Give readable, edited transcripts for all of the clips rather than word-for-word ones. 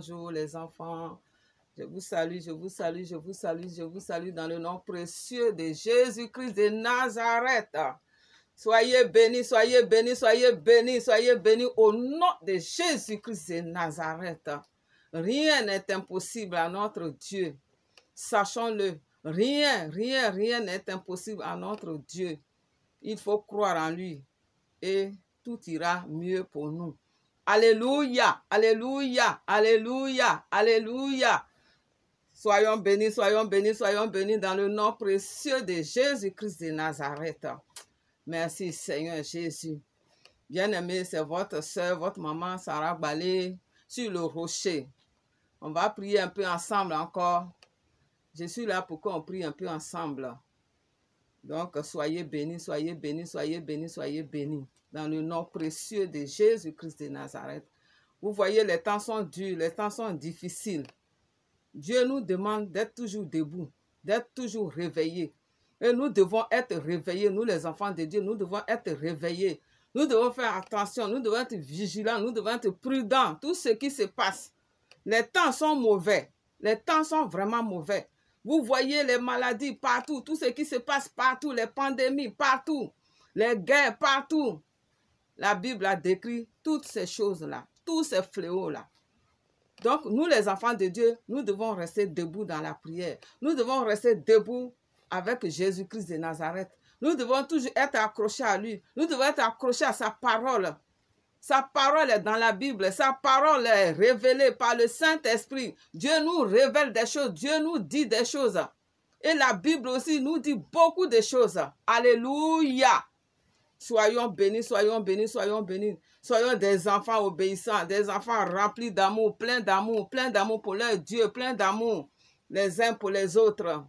bonjour les enfants. Je vous salue, je vous salue, je vous salue, je vous salue dans le nom précieux de Jésus-Christ de Nazareth. Soyez bénis, soyez bénis, soyez bénis, soyez bénis au nom de Jésus-Christ de Nazareth. Rien n'est impossible à notre Dieu. Sachons-le, rien n'est impossible à notre Dieu. Il faut croire en lui et tout ira mieux pour nous. Alléluia, alléluia, alléluia, alléluia. Soyons bénis, soyons bénis, soyons bénis dans le nom précieux de Jésus-Christ de Nazareth. Merci Seigneur Jésus. Bien-aimé, c'est votre soeur, votre maman Sarah Balé sur le rocher. On va prier un peu ensemble encore. Je suis là pour qu'on prie un peu ensemble. Donc, soyez bénis, soyez bénis, soyez bénis, soyez bénis. Dans le nom précieux de Jésus-Christ de Nazareth. Vous voyez, les temps sont durs, les temps sont difficiles. Dieu nous demande d'être toujours debout, d'être toujours réveillés. Et nous devons être réveillés, nous les enfants de Dieu, nous devons être réveillés. Nous devons faire attention, nous devons être vigilants, nous devons être prudents. Tout ce qui se passe, les temps sont mauvais, les temps sont vraiment mauvais. Vous voyez les maladies partout, tout ce qui se passe partout, les pandémies partout, les guerres partout. La Bible a décrit toutes ces choses-là, tous ces fléaux-là. Donc, nous les enfants de Dieu, nous devons rester debout dans la prière. Nous devons rester debout avec Jésus-Christ de Nazareth. Nous devons toujours être accrochés à lui. Nous devons être accrochés à sa parole. Sa parole est dans la Bible. Sa parole est révélée par le Saint-Esprit. Dieu nous révèle des choses. Dieu nous dit des choses. Et la Bible aussi nous dit beaucoup de choses. Alléluia. Soyons bénis, soyons bénis, soyons bénis. Soyons des enfants obéissants, des enfants remplis d'amour, plein d'amour pour leur Dieu, plein d'amour les uns pour les autres.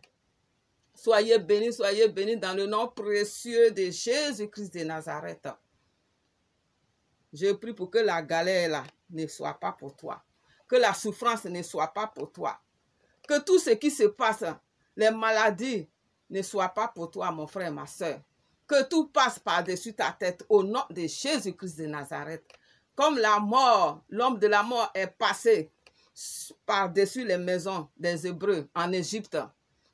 Soyez bénis dans le nom précieux de Jésus-Christ de Nazareth. Je prie pour que la galère là ne soit pas pour toi. Que la souffrance ne soit pas pour toi. Que tout ce qui se passe, les maladies, ne soient pas pour toi, mon frère, ma soeur. Que tout passe par-dessus ta tête au nom de Jésus-Christ de Nazareth. Comme la mort, l'homme de la mort est passé par-dessus les maisons des Hébreux en Égypte.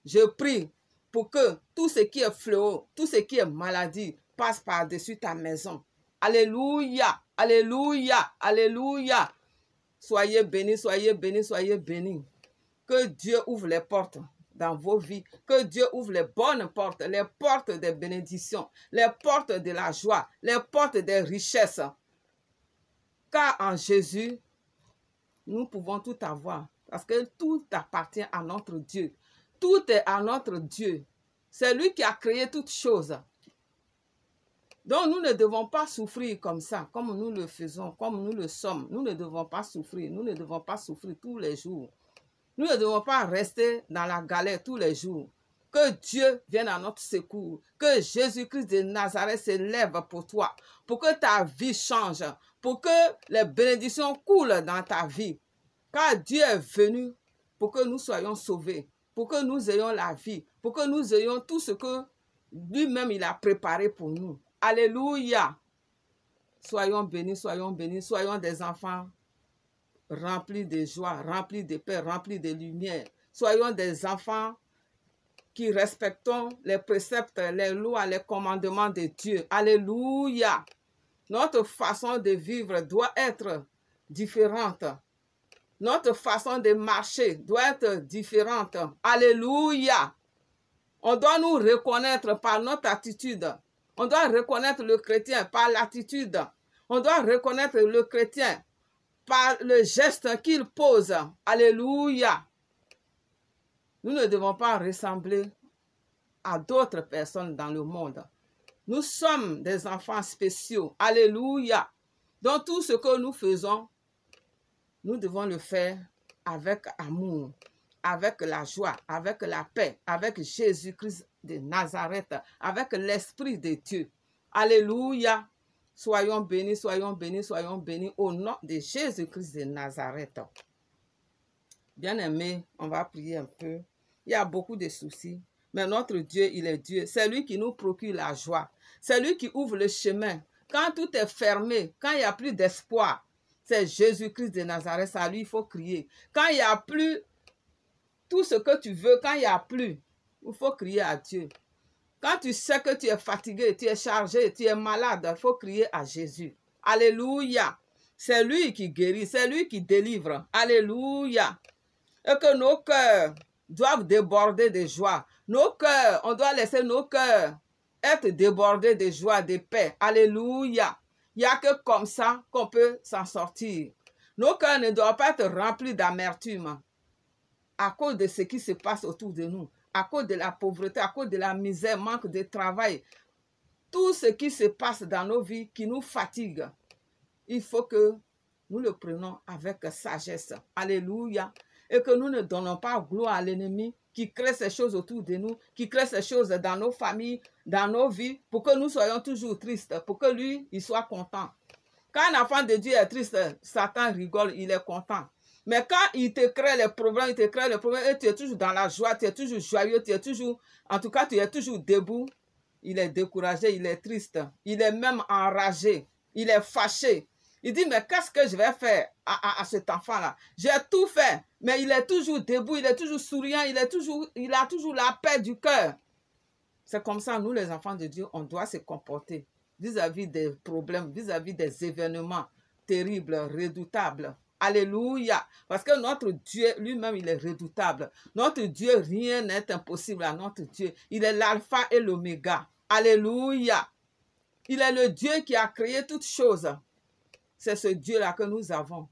Je prie pour que tout ce qui est fléau, tout ce qui est maladie passe par-dessus ta maison. Alléluia, alléluia, alléluia. Soyez bénis, soyez bénis, soyez bénis. Que Dieu ouvre les portes dans vos vies, que Dieu ouvre les bonnes portes, les portes des bénédictions, les portes de la joie, les portes des richesses. Car en Jésus, nous pouvons tout avoir, parce que tout appartient à notre Dieu. Tout est à notre Dieu. C'est lui qui a créé toutes choses. Donc nous ne devons pas souffrir comme ça, comme nous le faisons, comme nous le sommes. Nous ne devons pas souffrir, nous ne devons pas souffrir tous les jours. Nous ne devons pas rester dans la galère tous les jours. Que Dieu vienne à notre secours. Que Jésus-Christ de Nazareth se lève pour toi. Pour que ta vie change. Pour que les bénédictions coulent dans ta vie. Car Dieu est venu pour que nous soyons sauvés. Pour que nous ayons la vie. Pour que nous ayons tout ce que lui-même il a préparé pour nous. Alléluia. Soyons bénis, soyons bénis. Soyons des enfants remplis de joie, remplis de paix, remplis de lumière. Soyons des enfants qui respectons les préceptes, les lois, les commandements de Dieu. Alléluia. Notre façon de vivre doit être différente. Notre façon de marcher doit être différente. Alléluia. On doit nous reconnaître par notre attitude. On doit reconnaître le chrétien par l'attitude. On doit reconnaître le chrétien par le geste qu'il pose. Alléluia. Nous ne devons pas ressembler à d'autres personnes dans le monde. Nous sommes des enfants spéciaux. Alléluia. Donc tout ce que nous faisons, nous devons le faire avec amour, avec la joie, avec la paix, avec Jésus-Christ de Nazareth, avec l'Esprit de Dieu. Alléluia. Soyons bénis, soyons bénis, soyons bénis au nom de Jésus-Christ de Nazareth. Bien-aimés, on va prier un peu. Il y a beaucoup de soucis, mais notre Dieu, il est Dieu. C'est lui qui nous procure la joie. C'est lui qui ouvre le chemin. Quand tout est fermé, quand il n'y a plus d'espoir, c'est Jésus-Christ de Nazareth. C'est à lui il faut crier. Quand il n'y a plus tout ce que tu veux, quand il n'y a plus, il faut crier à Dieu. Quand tu sais que tu es fatigué, tu es chargé, tu es malade, il faut crier à Jésus. Alléluia. C'est lui qui guérit, c'est lui qui délivre. Alléluia. Et que nos cœurs doivent déborder de joie. Nos cœurs, on doit laisser nos cœurs être débordés de joie, de paix. Alléluia. Il n'y a que comme ça qu'on peut s'en sortir. Nos cœurs ne doivent pas être remplis d'amertume à cause de ce qui se passe autour de nous, à cause de la pauvreté, à cause de la misère, manque de travail. Tout ce qui se passe dans nos vies qui nous fatigue, il faut que nous le prenions avec sagesse. Alléluia. Et que nous ne donnons pas gloire à l'ennemi qui crée ces choses autour de nous, qui crée ces choses dans nos familles, dans nos vies, pour que nous soyons toujours tristes, pour que lui, il soit content. Quand un enfant de Dieu est triste, Satan rigole, il est content. Mais quand il te crée les problèmes, et tu es toujours dans la joie, tu es toujours joyeux, tu es toujours, en tout cas, tu es toujours debout, il est découragé, il est triste, il est même enragé, il est fâché. Il dit, mais qu'est-ce que je vais faire à cet enfant-là? J'ai tout fait, mais il est toujours debout, il est toujours souriant, il a toujours la paix du cœur. C'est comme ça, nous les enfants de Dieu, on doit se comporter vis-à-vis des problèmes, vis-à-vis des événements terribles, redoutables. Alléluia. Parce que notre Dieu lui-même, il est redoutable. Notre Dieu, rien n'est impossible à notre Dieu. Il est l'alpha et l'oméga. Alléluia. Il est le Dieu qui a créé toutes choses. C'est ce Dieu-là que nous avons.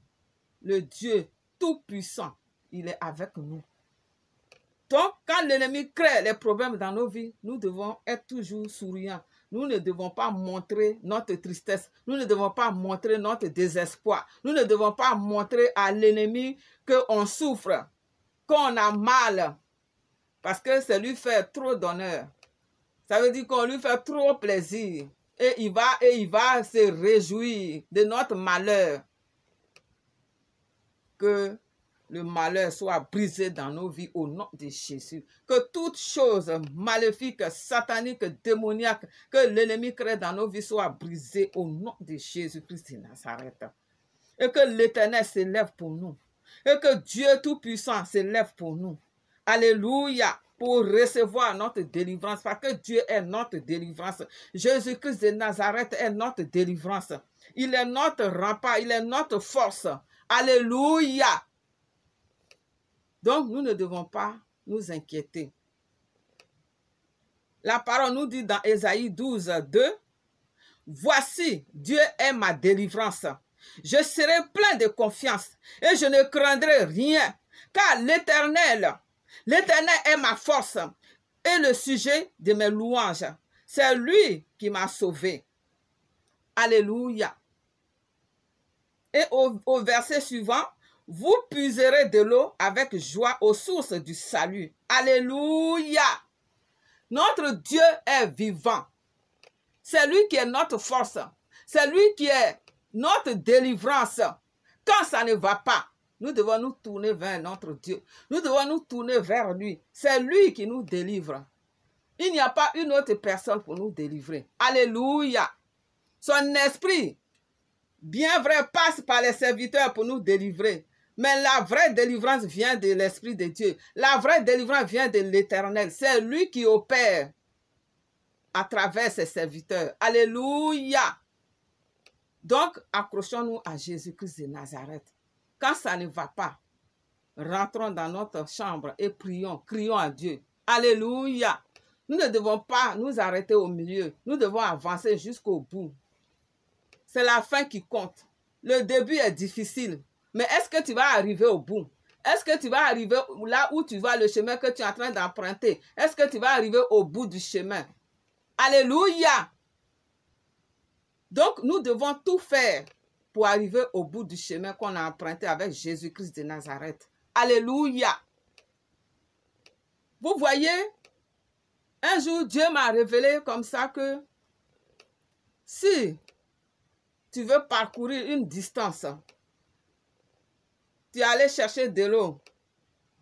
Le Dieu tout-puissant. Il est avec nous. Donc, quand l'ennemi crée les problèmes dans nos vies, nous devons être toujours souriants. Nous ne devons pas montrer notre tristesse. Nous ne devons pas montrer notre désespoir. Nous ne devons pas montrer à l'ennemi qu'on souffre, qu'on a mal. Parce que ça lui fait trop d'honneur. Ça veut dire qu'on lui fait trop plaisir. Et il va se réjouir de notre malheur. Que le malheur soit brisé dans nos vies au nom de Jésus. Que toute chose maléfique, satanique, démoniaque que l'ennemi crée dans nos vies soit brisée au nom de Jésus-Christ de Nazareth. Et que l'Éternel s'élève pour nous. Et que Dieu Tout-Puissant s'élève pour nous. Alléluia. Pour recevoir notre délivrance. Parce que Dieu est notre délivrance. Jésus-Christ de Nazareth est notre délivrance. Il est notre rempart. Il est notre force. Alléluia. Donc, nous ne devons pas nous inquiéter. La parole nous dit dans Ésaïe 12, 2, « Voici, Dieu est ma délivrance. Je serai plein de confiance et je ne craindrai rien, car l'Éternel est ma force et le sujet de mes louanges. C'est lui qui m'a sauvé. » Alléluia. Et au verset suivant, « Vous puiserez de l'eau avec joie aux sources du salut. » Alléluia. Notre Dieu est vivant. C'est lui qui est notre force. C'est lui qui est notre délivrance. Quand ça ne va pas, nous devons nous tourner vers notre Dieu. Nous devons nous tourner vers lui. C'est lui qui nous délivre. Il n'y a pas une autre personne pour nous délivrer. Alléluia. Son esprit, bien vrai, passe par les serviteurs pour nous délivrer. Mais la vraie délivrance vient de l'Esprit de Dieu. La vraie délivrance vient de l'Éternel. C'est lui qui opère à travers ses serviteurs. Alléluia. Donc, accrochons-nous à Jésus-Christ de Nazareth. Quand ça ne va pas, rentrons dans notre chambre et prions, crions à Dieu. Alléluia. Nous ne devons pas nous arrêter au milieu. Nous devons avancer jusqu'au bout. C'est la fin qui compte. Le début est difficile. Mais est-ce que tu vas arriver au bout? Est-ce que tu vas arriver là où tu vas, le chemin que tu es en train d'emprunter? Est-ce que tu vas arriver au bout du chemin? Alléluia! Donc, nous devons tout faire pour arriver au bout du chemin qu'on a emprunté avec Jésus-Christ de Nazareth. Alléluia! Vous voyez, un jour, Dieu m'a révélé comme ça que si tu veux parcourir une distance, tu es allé chercher de l'eau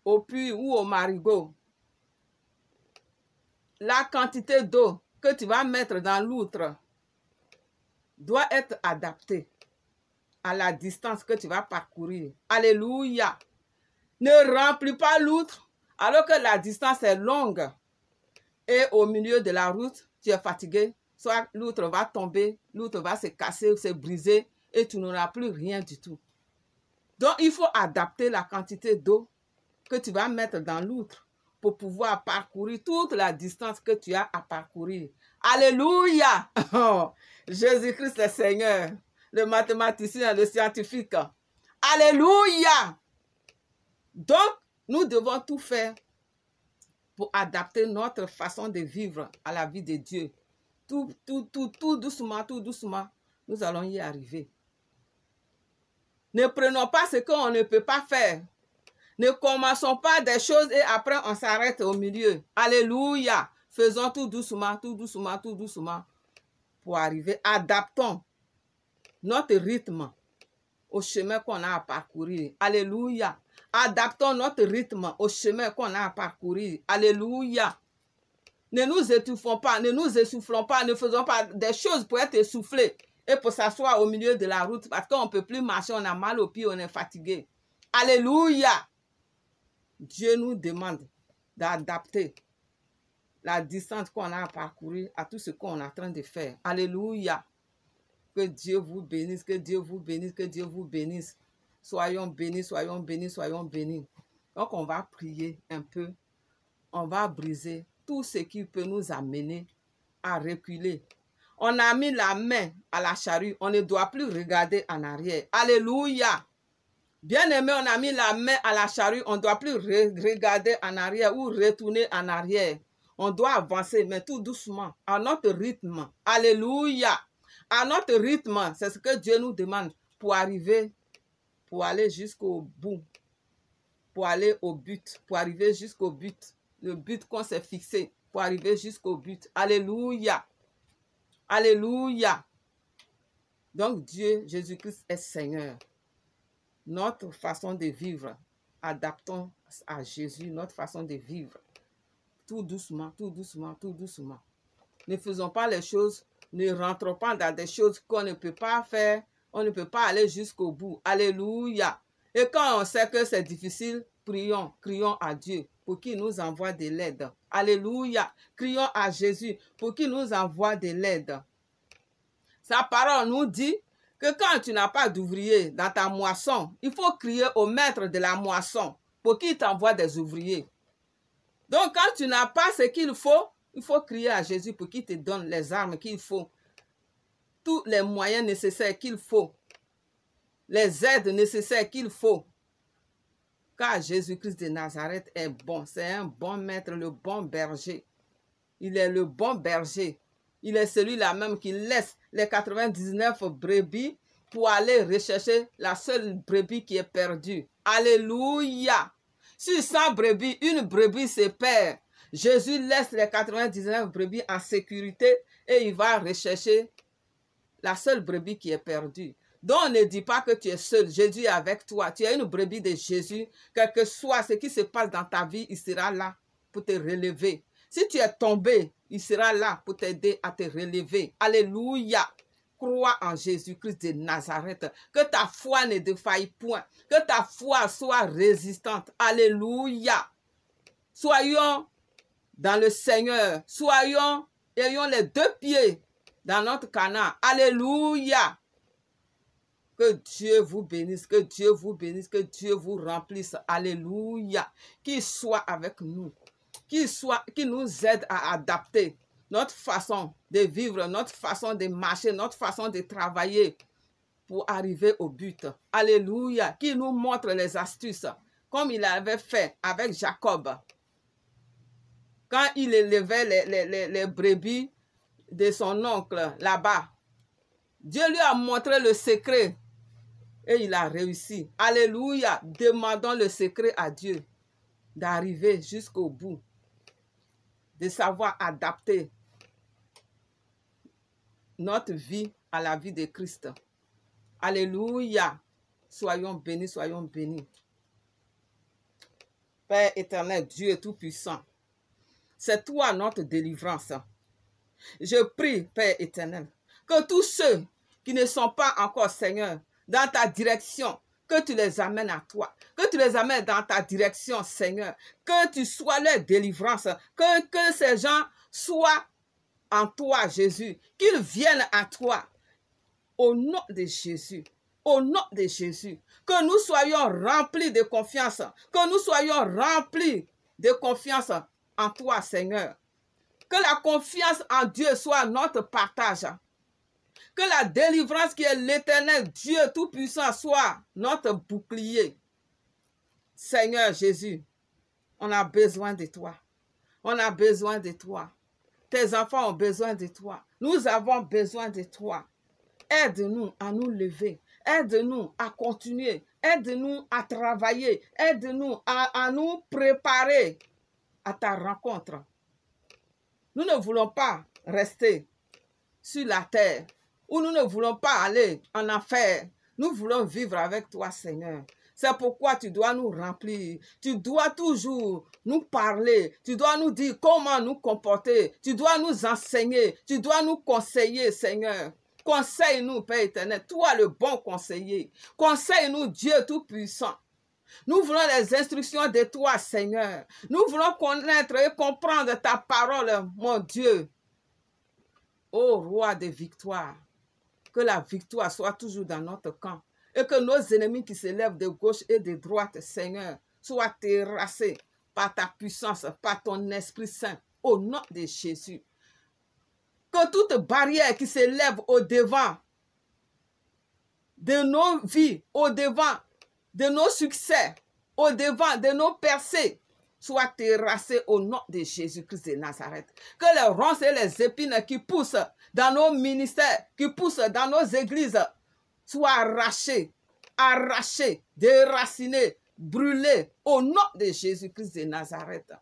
au puits ou au marigot. La quantité d'eau que tu vas mettre dans l'outre doit être adaptée à la distance que tu vas parcourir. Alléluia. Ne remplis pas l'outre alors que la distance est longue. Et au milieu de la route, tu es fatigué. Soit l'outre va tomber, l'outre va se casser, se briser et tu n'auras plus rien du tout. Donc, il faut adapter la quantité d'eau que tu vas mettre dans l'outre pour pouvoir parcourir toute la distance que tu as à parcourir. Alléluia! Oh, Jésus-Christ est Seigneur, le mathématicien, le scientifique. Alléluia! Donc, nous devons tout faire pour adapter notre façon de vivre à la vie de Dieu. Tout doucement, nous allons y arriver. Ne prenons pas ce qu'on ne peut pas faire. Ne commençons pas des choses et après on s'arrête au milieu. Alléluia. Faisons tout doucement pour arriver. Adaptons notre rythme au chemin qu'on a à parcourir. Alléluia. Adaptons notre rythme au chemin qu'on a à parcourir. Alléluia. Ne nous étouffons pas, ne nous essoufflons pas, ne faisons pas des choses pour être essoufflés et pour s'asseoir au milieu de la route parce qu'on ne peut plus marcher, on a mal aux pieds, on est fatigué. Alléluia. Dieu nous demande d'adapter la distance qu'on a à parcourir à tout ce qu'on est en train de faire. Alléluia. Que Dieu vous bénisse, que Dieu vous bénisse, que Dieu vous bénisse. Soyons bénis, soyons bénis, soyons bénis. Donc on va prier un peu. On va briser tout ce qui peut nous amener à reculer. On a mis la main à la charrue. On ne doit plus regarder en arrière. Alléluia. Bien-aimé, on a mis la main à la charrue. On ne doit plus regarder en arrière ou retourner en arrière. On doit avancer, mais tout doucement, à notre rythme. Alléluia. À notre rythme, c'est ce que Dieu nous demande pour arriver, pour aller jusqu'au bout, pour aller au but, pour arriver jusqu'au but. Le but qu'on s'est fixé, pour arriver jusqu'au but. Alléluia. Alléluia. Donc Dieu, Jésus-Christ est Seigneur. Notre façon de vivre, adaptons à Jésus notre façon de vivre. Tout doucement, tout doucement, tout doucement. Ne faisons pas les choses, ne rentrons pas dans des choses qu'on ne peut pas faire, on ne peut pas aller jusqu'au bout. Alléluia. Et quand on sait que c'est difficile, prions, crions à Dieu pour qu'il nous envoie de l'aide. Alléluia. Crions à Jésus pour qu'il nous envoie de l'aide. Sa parole nous dit que quand tu n'as pas d'ouvriers dans ta moisson, il faut crier au maître de la moisson pour qu'il t'envoie des ouvriers. Donc quand tu n'as pas ce qu'il faut, il faut crier à Jésus pour qu'il te donne les armes qu'il faut, tous les moyens nécessaires qu'il faut, les aides nécessaires qu'il faut. Car Jésus-Christ de Nazareth est bon, c'est un bon maître, le bon berger. Il est le bon berger. Il est celui-là même qui laisse les 99 brebis pour aller rechercher la seule brebis qui est perdue. Alléluia! Sur 100 brebis, une brebis se perd. Jésus laisse les 99 brebis en sécurité et il va rechercher la seule brebis qui est perdue. Donc, ne dis pas que tu es seul. Jésus est avec toi. Tu es une brebis de Jésus. Quel que soit ce qui se passe dans ta vie, il sera là pour te relever. Si tu es tombé, il sera là pour t'aider à te relever. Alléluia. Crois en Jésus-Christ de Nazareth. Que ta foi ne défaille point. Que ta foi soit résistante. Alléluia. Soyons dans le Seigneur. Ayons les deux pieds dans notre Canaan. Alléluia. Que Dieu vous bénisse, que Dieu vous bénisse, que Dieu vous remplisse. Alléluia. Qu'il soit avec nous. Qu'il nous aide à adapter notre façon de vivre, notre façon de marcher, notre façon de travailler pour arriver au but. Alléluia. Qu'il nous montre les astuces comme il avait fait avec Jacob. Quand il élevait les brebis de son oncle là-bas, Dieu lui a montré le secret et il a réussi. Alléluia. Demandons le secret à Dieu d'arriver jusqu'au bout, de savoir adapter notre vie à la vie de Christ. Alléluia. Soyons bénis, soyons bénis. Père éternel, Dieu tout-puissant, c'est toi notre délivrance. Je prie, Père éternel, que tous ceux qui ne sont pas encore Seigneur dans ta direction, que tu les amènes à toi, que tu les amènes dans ta direction, Seigneur, que tu sois leur délivrance, que ces gens soient en toi, Jésus, qu'ils viennent à toi, au nom de Jésus, au nom de Jésus, que nous soyons remplis de confiance, que nous soyons remplis de confiance en toi, Seigneur, que la confiance en Dieu soit notre partage, que la délivrance qui est l'Éternel Dieu Tout-Puissant soit notre bouclier. Seigneur Jésus, on a besoin de toi. On a besoin de toi. Tes enfants ont besoin de toi. Nous avons besoin de toi. Aide-nous à nous lever. Aide-nous à continuer. Aide-nous à travailler. Aide-nous à nous préparer à ta rencontre. Nous ne voulons pas rester sur la terre où nous ne voulons pas aller en enfer. Nous voulons vivre avec toi, Seigneur. C'est pourquoi tu dois nous remplir. Tu dois toujours nous parler. Tu dois nous dire comment nous comporter. Tu dois nous enseigner. Tu dois nous conseiller, Seigneur. Conseille-nous, Père éternel. Toi, le bon conseiller. Conseille-nous, Dieu Tout-Puissant. Nous voulons les instructions de toi, Seigneur. Nous voulons connaître et comprendre ta parole, mon Dieu. Ô roi de victoire, que la victoire soit toujours dans notre camp et que nos ennemis qui se lèvent de gauche et de droite, Seigneur, soient terrassés par ta puissance, par ton Esprit Saint, au nom de Jésus. Que toute barrière qui se lève au devant de nos vies, au devant de nos succès, au devant de nos percées, soit terrassé au nom de Jésus-Christ de Nazareth. Que les ronces et les épines qui poussent dans nos ministères, qui poussent dans nos églises, soient arrachées, arrachées, déracinées, brûlées au nom de Jésus-Christ de Nazareth.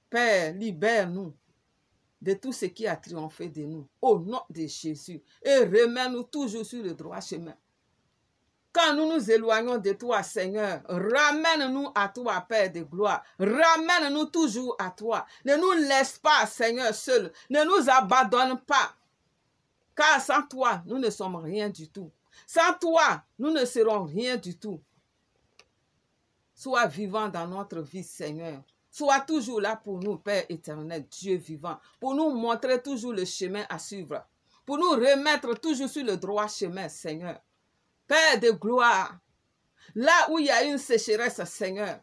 Père, libère-nous de tout ce qui a triomphé de nous, au nom de Jésus, et remets-nous toujours sur le droit chemin. Quand nous nous éloignons de toi, Seigneur, ramène-nous à toi, Père de gloire. Ramène-nous toujours à toi. Ne nous laisse pas, Seigneur, seuls. Ne nous abandonne pas. Car sans toi, nous ne sommes rien du tout. Sans toi, nous ne serons rien du tout. Sois vivant dans notre vie, Seigneur. Sois toujours là pour nous, Père éternel, Dieu vivant. Pour nous montrer toujours le chemin à suivre. Pour nous remettre toujours sur le droit chemin, Seigneur. Père de gloire, là où il y a une sécheresse, Seigneur,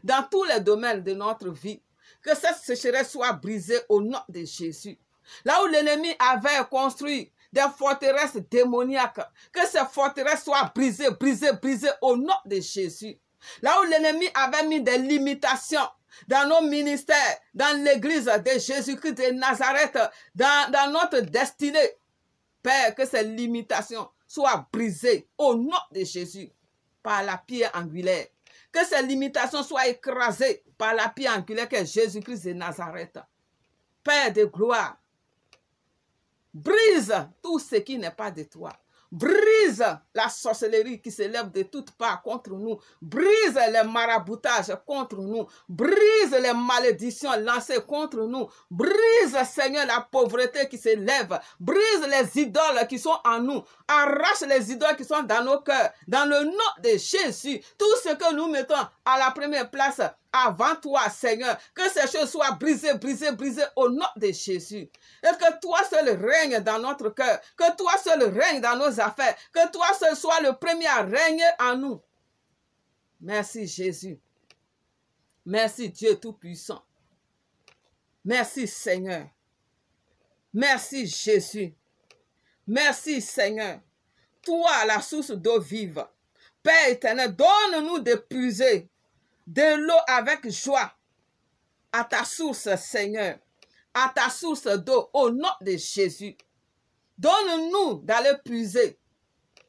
dans tous les domaines de notre vie, que cette sécheresse soit brisée au nom de Jésus. Là où l'ennemi avait construit des forteresses démoniaques, que ces forteresses soient brisées, brisées, brisées au nom de Jésus. Là où l'ennemi avait mis des limitations dans nos ministères, dans l'église de Jésus-Christ de Nazareth, dans notre destinée, Père, que ces limitations soient brisées au nom de Jésus par la pierre angulaire. Que ces limitations soient écrasées par la pierre angulaire que Jésus-Christ de Nazareth. Père de gloire, brise tout ce qui n'est pas de toi. Brise la sorcellerie qui se lève de toutes parts contre nous. Brise les maraboutages contre nous. Brise les malédictions lancées contre nous. Brise, Seigneur, la pauvreté qui se lève. Brise les idoles qui sont en nous. Arrache les idoles qui sont dans nos cœurs. Dans le nom de Jésus, tout ce que nous mettons à la première place avant toi, Seigneur, que ces choses soient brisées, brisées, brisées au nom de Jésus. Et que toi seul règne dans notre cœur, que toi seul règne dans nos affaires, que toi seul sois le premier à régner en nous. Merci Jésus. Merci Dieu Tout-Puissant. Merci Seigneur. Merci Jésus. Merci Seigneur. Toi, la source d'eau vive. Père éternel, donne-nous de puiser de l'eau avec joie à ta source, Seigneur, à ta source d'eau, au nom de Jésus. Donne-nous d'aller puiser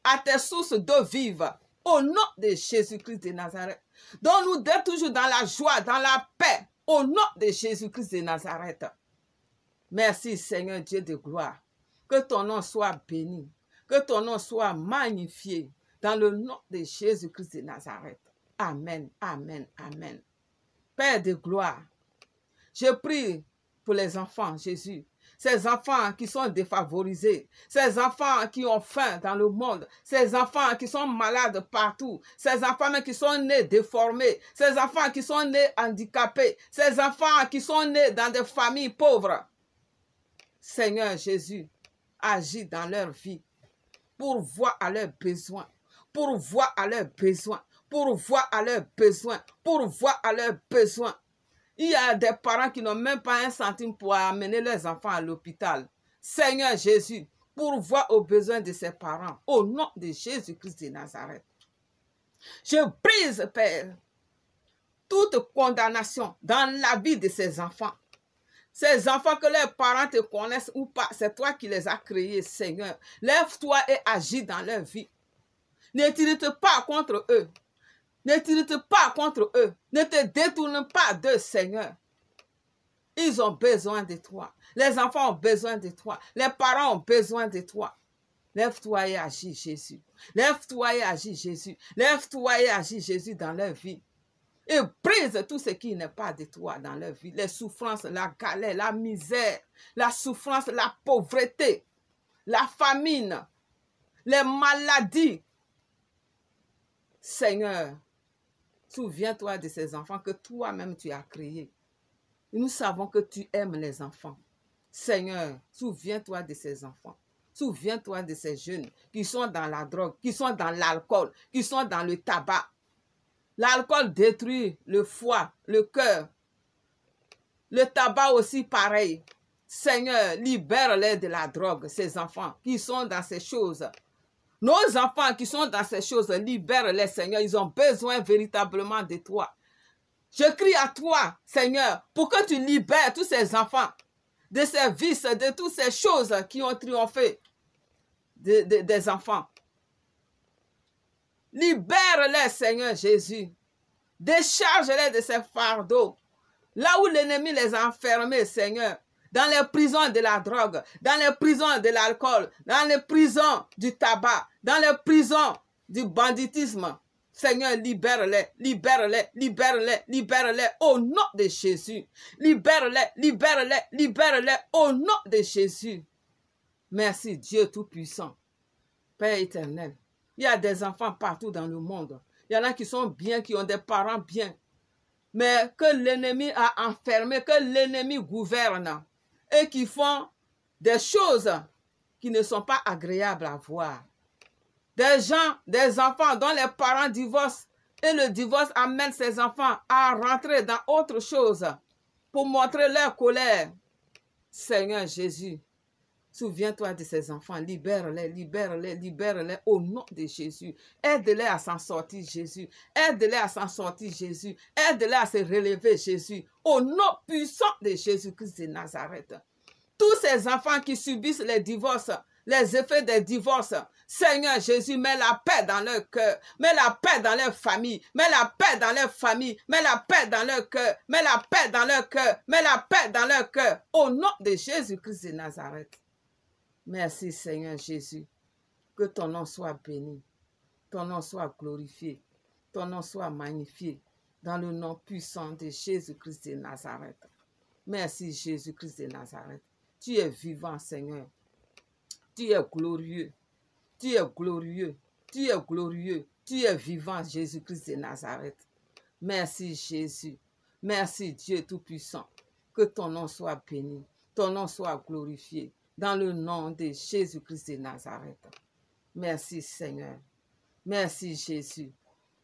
à tes sources d'eau vive, au nom de Jésus-Christ de Nazareth. Donne-nous d'être toujours dans la joie, dans la paix, au nom de Jésus-Christ de Nazareth. Merci, Seigneur Dieu de gloire. Que ton nom soit béni, que ton nom soit magnifié, dans le nom de Jésus-Christ de Nazareth. Amen, amen, amen. Père de gloire, je prie pour les enfants, Jésus. ces enfants qui sont défavorisés, ces enfants qui ont faim dans le monde, ces enfants qui sont malades partout, ces enfants qui sont nés déformés, ces enfants qui sont nés handicapés, ces enfants qui sont nés dans des familles pauvres. Seigneur Jésus, agis dans leur vie, pourvois à leurs besoins, pourvois à leurs besoins, pourvois à leurs besoins, pourvois à leurs besoins. Il y a des parents qui n'ont même pas un centime pour amener leurs enfants à l'hôpital. Seigneur Jésus, pourvois aux besoins de ces parents, au nom de Jésus-Christ de Nazareth. Je brise, Père, toute condamnation dans la vie de ces enfants. Ces enfants que leurs parents te connaissent ou pas, c'est toi qui les as créés, Seigneur. Lève-toi et agis dans leur vie. Ne t'irrite pas contre eux. Ne t'irrite pas contre eux. Ne te détourne pas d'eux, Seigneur. Ils ont besoin de toi. Les enfants ont besoin de toi. Les parents ont besoin de toi. Lève-toi et agis, Jésus. Lève-toi et agis, Jésus. Lève-toi et agis, Jésus, dans leur vie. Et brise tout ce qui n'est pas de toi dans leur vie. Les souffrances, la galère, la misère, la souffrance, la pauvreté, la famine, les maladies. Seigneur, souviens-toi de ces enfants que toi-même tu as créés. Nous savons que tu aimes les enfants. Seigneur, souviens-toi de ces enfants. Souviens-toi de ces jeunes qui sont dans la drogue, qui sont dans l'alcool, qui sont dans le tabac. L'alcool détruit le foie, le cœur. Le tabac aussi pareil. Seigneur, libère-les de la drogue, ces enfants qui sont dans ces choses. Nos enfants qui sont dans ces choses, libère-les, Seigneur. Ils ont besoin véritablement de toi. Je crie à toi, Seigneur, pour que tu libères tous ces enfants de ces vices, de toutes ces choses qui ont triomphé des enfants. Libère-les, Seigneur Jésus. Décharge-les de ces fardeaux. Là où l'ennemi les a enfermés, Seigneur, dans les prisons de la drogue, dans les prisons de l'alcool, dans les prisons du tabac, dans les prisons du banditisme. Seigneur, libère-les, libère-les, libère-les, libère-les au nom de Jésus. Libère-les, libère-les, libère-les au nom de Jésus. Merci Dieu Tout-Puissant. Père éternel, il y a des enfants partout dans le monde. Il y en a qui sont bien, qui ont des parents bien. Mais que l'ennemi a enfermé, que l'ennemi gouverne et qui font des choses qui ne sont pas agréables à voir. Des gens, des enfants dont les parents divorcent et le divorce amène ces enfants à rentrer dans autre chose pour montrer leur colère. Seigneur Jésus, souviens-toi de ces enfants, libère-les, libère-les, libère-les au nom de Jésus. Aide-les à s'en sortir, Jésus. Aide-les à s'en sortir, Jésus. Aide-les à se relever, Jésus. Au nom puissant de Jésus-Christ de Nazareth. Tous ces enfants qui subissent les divorces, les effets des divorces, Seigneur Jésus, mets la paix dans leur cœur, mets la paix dans leur famille, mets la paix dans leur famille, mets la paix dans leur cœur, mets la paix dans leur cœur, mets la paix dans leur cœur. Au nom de Jésus-Christ de Nazareth. Merci Seigneur Jésus, que ton nom soit béni, ton nom soit glorifié, ton nom soit magnifié, dans le nom puissant de Jésus-Christ de Nazareth. Merci Jésus-Christ de Nazareth. Tu es vivant Seigneur, tu es glorieux, tu es glorieux, tu es glorieux, tu es vivant Jésus-Christ de Nazareth. Merci Jésus, merci Dieu Tout-Puissant, que ton nom soit béni, ton nom soit glorifié. Dans le nom de Jésus-Christ de Nazareth. Merci Seigneur. Merci Jésus.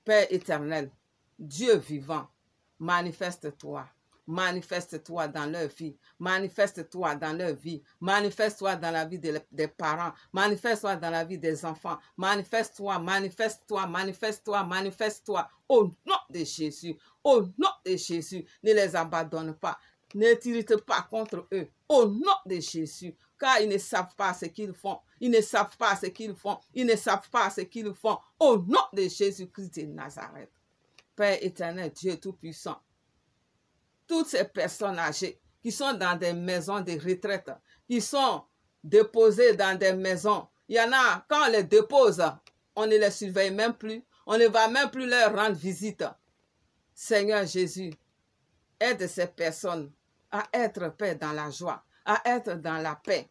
Père éternel, Dieu vivant, manifeste-toi. Manifeste-toi dans leur vie. Manifeste-toi dans leur vie. Manifeste-toi dans la vie des parents. Manifeste-toi dans la vie des enfants. Manifeste-toi, manifeste-toi, manifeste-toi, manifeste-toi. Au nom de Jésus. Au nom de Jésus. Ne les abandonne pas. Ne t'irrite pas contre eux. Au nom de Jésus. Car ils ne savent pas ce qu'ils font. Ils ne savent pas ce qu'ils font. Ils ne savent pas ce qu'ils font. Au nom de Jésus-Christ de Nazareth. Père éternel, Dieu Tout-Puissant. Toutes ces personnes âgées qui sont dans des maisons de retraite, qui sont déposées dans des maisons. Il y en a, quand on les dépose, on ne les surveille même plus. On ne va même plus leur rendre visite. Seigneur Jésus, aide ces personnes à être, Père, dans la joie, à être dans la paix.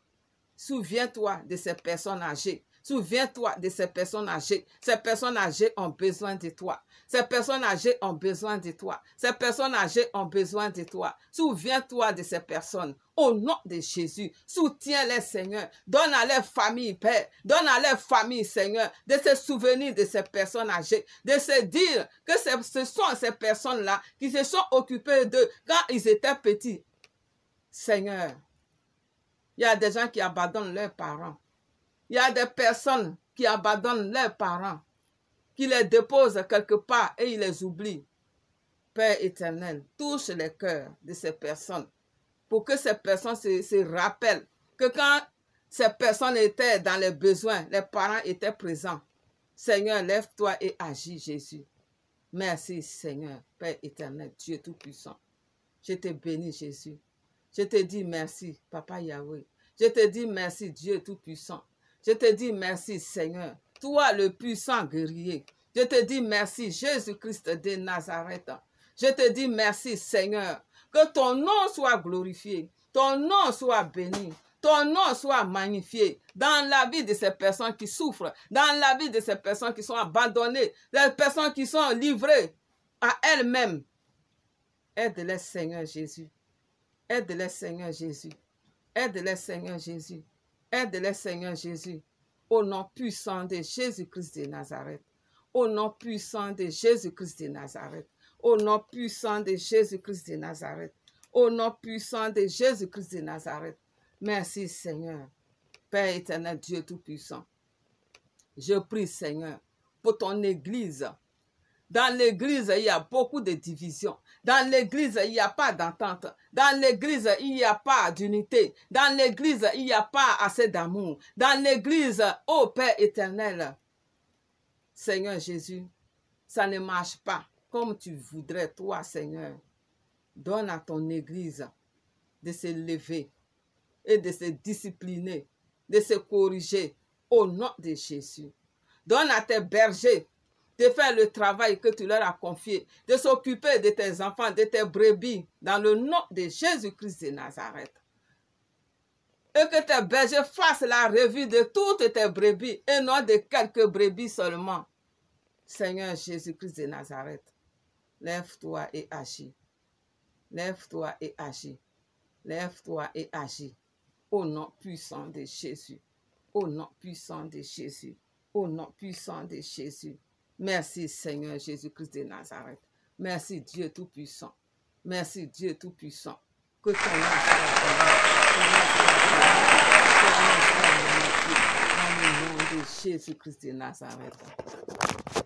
Souviens-toi de ces personnes âgées. Souviens-toi de ces personnes âgées. Ces personnes âgées ont besoin de toi. Ces personnes âgées ont besoin de toi. Ces personnes âgées ont besoin de toi. Souviens-toi de ces personnes. Au nom de Jésus, soutiens-les, Seigneur. Donne à leurs familles, Père. Donne à leurs familles, Seigneur, de se souvenir de ces personnes âgées. De se dire que ce sont ces personnes-là qui se sont occupées d'eux quand ils étaient petits. Seigneur, il y a des gens qui abandonnent leurs parents. Il y a des personnes qui abandonnent leurs parents, qui les déposent quelque part et ils les oublient. Père éternel, touche les cœurs de ces personnes pour que ces personnes se rappellent que quand ces personnes étaient dans les besoins, les parents étaient présents. Seigneur, lève-toi et agis, Jésus. Merci, Seigneur, Père éternel, Dieu tout-puissant. Je te bénis, Jésus. Je te dis merci, Papa Yahweh. Je te dis merci, Dieu tout-puissant. Je te dis merci, Seigneur, toi le puissant guerrier. Je te dis merci, Jésus-Christ de Nazareth. Je te dis merci, Seigneur, que ton nom soit glorifié, ton nom soit béni, ton nom soit magnifié dans la vie de ces personnes qui souffrent, dans la vie de ces personnes qui sont abandonnées, des personnes qui sont livrées à elles-mêmes. Aide-les, Seigneur Jésus. Aide-les, Seigneur Jésus. Aide-les, Seigneur Jésus. Aide-les, Seigneur Jésus, au nom puissant de Jésus-Christ de Nazareth. Au nom puissant de Jésus-Christ de Nazareth. Au nom puissant de Jésus-Christ de Nazareth. Au nom puissant de Jésus-Christ de Nazareth. Merci, Seigneur. Père éternel, Dieu tout-puissant. Je prie, Seigneur, pour ton Église. Dans l'Église, il y a beaucoup de divisions. Dans l'Église, il n'y a pas d'entente. Dans l'Église, il n'y a pas d'unité. Dans l'Église, il n'y a pas assez d'amour. Dans l'Église, ô Père éternel, Seigneur Jésus, ça ne marche pas comme tu voudrais, toi, Seigneur. Donne à ton Église de se lever et de se discipliner, de se corriger au nom de Jésus. Donne à tes bergers de faire le travail que tu leur as confié, de s'occuper de tes enfants, de tes brebis, dans le nom de Jésus-Christ de Nazareth. Et que tes bergers fassent la revue de toutes tes brebis, et non de quelques brebis seulement. Seigneur Jésus-Christ de Nazareth, lève-toi et agis. Lève-toi et agis. Lève-toi et agis. Au nom puissant de Jésus. Au nom puissant de Jésus. Au nom puissant de Jésus. Merci Seigneur Jésus-Christ de Nazareth. Merci Dieu Tout-Puissant. Merci Dieu Tout-Puissant. Que ton nom soit magnifié dans le nom de Jésus-Christ de Nazareth.